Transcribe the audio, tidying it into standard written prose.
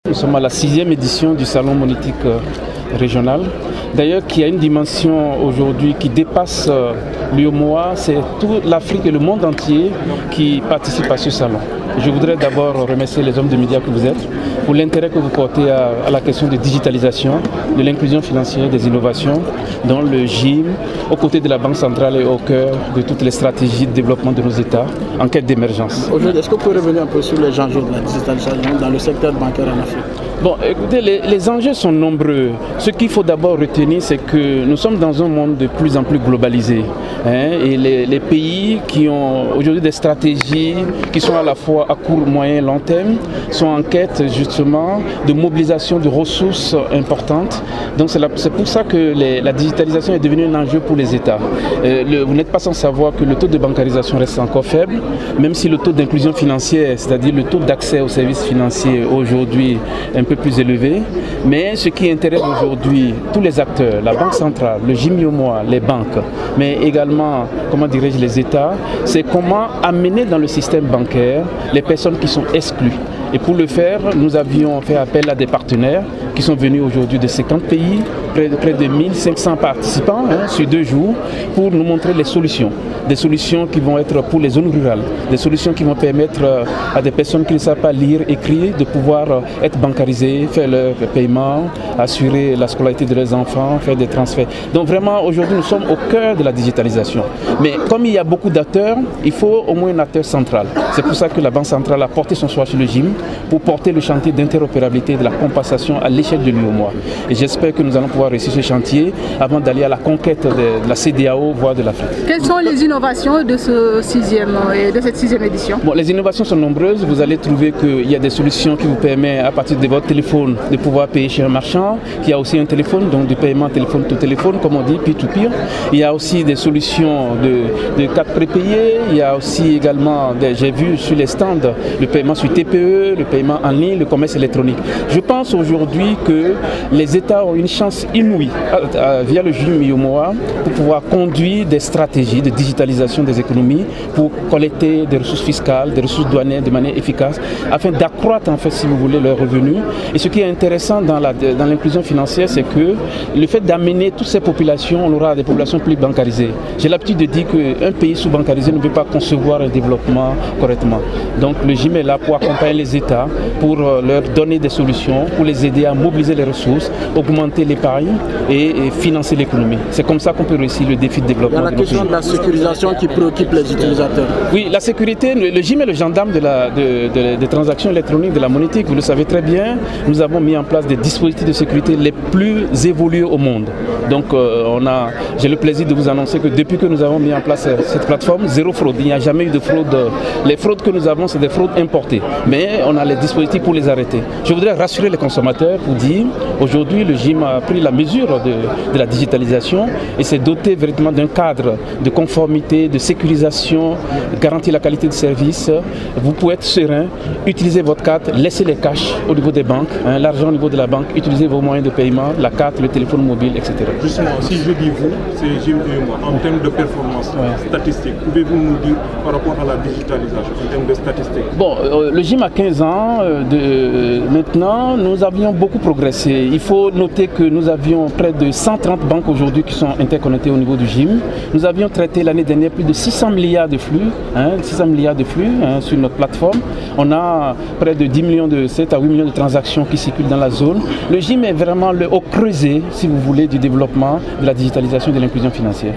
Nous sommes à la 6e édition du Salon monétique régional. D'ailleurs, qui a une dimension aujourd'hui qui dépasse l'UEMOA, c'est toute l'Afrique et le monde entier qui participent à ce salon. Je voudrais d'abord remercier les hommes de médias que vous êtes pour l'intérêt que vous portez à la question de digitalisation, de l'inclusion financière, des innovations dans le GIM, aux côtés de la Banque centrale et au cœur de toutes les stratégies de développement de nos États en quête d'émergence. Aujourd'hui, est-ce que vous pouvez revenir un peu sur les enjeux de la digitalisation dans le secteur bancaire en Afrique? Bon, écoutez, les enjeux sont nombreux. Ce qu'il faut d'abord retenir, c'est que nous sommes dans un monde de plus en plus globalisé. Et les pays qui ont aujourd'hui des stratégies qui sont à la fois à court, moyen et long terme sont en quête justement de mobilisation de ressources importantes. Donc c'est pour ça que la digitalisation est devenue un enjeu pour les États. Vous n'êtes pas sans savoir que le taux de bancarisation reste encore faible, même si le taux d'inclusion financière, c'est-à-dire le taux d'accès aux services financiers aujourd'hui un peu plus élevé. Mais ce qui intéresse aujourd'hui tous les acteurs, la Banque centrale, le GIM-UEMOA, les banques, mais également, comment dirais-je, les États, c'est comment amener dans le système bancaire les personnes qui sont exclues. Et pour le faire, nous avions fait appel à des partenaires qui sont venus aujourd'hui de 50 pays, près de 1500 participants sur 2 jours, pour nous montrer les solutions. Des solutions qui vont être pour les zones rurales, des solutions qui vont permettre à des personnes qui ne savent pas lire, écrire, de pouvoir être bancarisées, faire leurs paiements, assurer la scolarité de leurs enfants, faire des transferts. Donc vraiment, aujourd'hui, nous sommes au cœur de la digitalisation. Mais comme il y a beaucoup d'acteurs, il faut au moins un acteur central. C'est pour ça que la Banque centrale a porté son choix sur le GIM, pour porter le chantier d'interopérabilité de la compensation à l'échelle de l'UEMOA. Et j'espère que nous allons pouvoir réussir ce chantier avant d'aller à la conquête de la CEDEAO, voire de l'Afrique. Quelles sont les innovations de cette 6e édition? Bon, les innovations sont nombreuses. Vous allez trouver qu'il y a des solutions qui vous permettent, à partir de votre téléphone, de pouvoir payer chez un marchand. Il y a aussi un téléphone, donc du paiement téléphone to téléphone, comme on dit, peer-to-peer. Il y a aussi des solutions de cartes prépayées. Il y a aussi également, j'ai vu sur les stands, le paiement sur TPE, le paiement en ligne, le commerce électronique. Je pense aujourd'hui que les États ont une chance inouïe via le GIM-UEMOA pour pouvoir conduire des stratégies de digitalisation des économies pour collecter des ressources fiscales, des ressources douanières de manière efficace afin d'accroître en fait, si vous voulez, leurs revenus. Et ce qui est intéressant dans l'inclusion financière, c'est que le fait d'amener toutes ces populations, on aura des populations plus bancarisées. J'ai l'habitude de dire qu'un pays sous-bancarisé ne peut pas concevoir un développement correctement. Donc le GIM est là pour accompagner les États, pour leur donner des solutions, pour les aider à mobiliser les ressources, augmenter l'épargne et financer l'économie. C'est comme ça qu'on peut réussir le défi de développement. Il y a la question de la sécurisation qui préoccupe les utilisateurs. Oui, la sécurité, le GIM est le gendarme des transactions électroniques, de la monétique. Vous le savez très bien, nous avons mis en place des dispositifs de sécurité les plus évolués au monde. Donc j'ai le plaisir de vous annoncer que depuis que nous avons mis en place cette plateforme, zéro fraude. Il n'y a jamais eu de fraude. Les fraudes que nous avons, c'est des fraudes importées. Mais on a les dispositifs pour les arrêter. Je voudrais rassurer les consommateurs pour dire, aujourd'hui le GIM a pris la mesure de la digitalisation et s'est doté véritablement d'un cadre de conformité, de sécurisation, garantir la qualité de service. Vous pouvez être serein, utiliser votre carte, laisser les cash au niveau des banques, l'argent au niveau de la banque, utiliser vos moyens de paiement, la carte, le téléphone mobile, etc. Justement, si je dis vous, c'est GIM-UEMOA, en termes de performance statistique, pouvez-vous nous dire par rapport à la digitalisation, en termes de statistiques? Bon, le GIM a 15 ans, maintenant nous avions beaucoup progressé. Il faut noter que nous avions près de 130 banques aujourd'hui qui sont interconnectées au niveau du GIM. Nous avions traité l'année dernière plus de 600 milliards de flux, sur notre plateforme. On a près de 10 millions 7 à 8 millions de transactions qui circulent dans la zone. Le GIM est vraiment au creuset, si vous voulez, du développement de la digitalisation et de l'inclusion financière.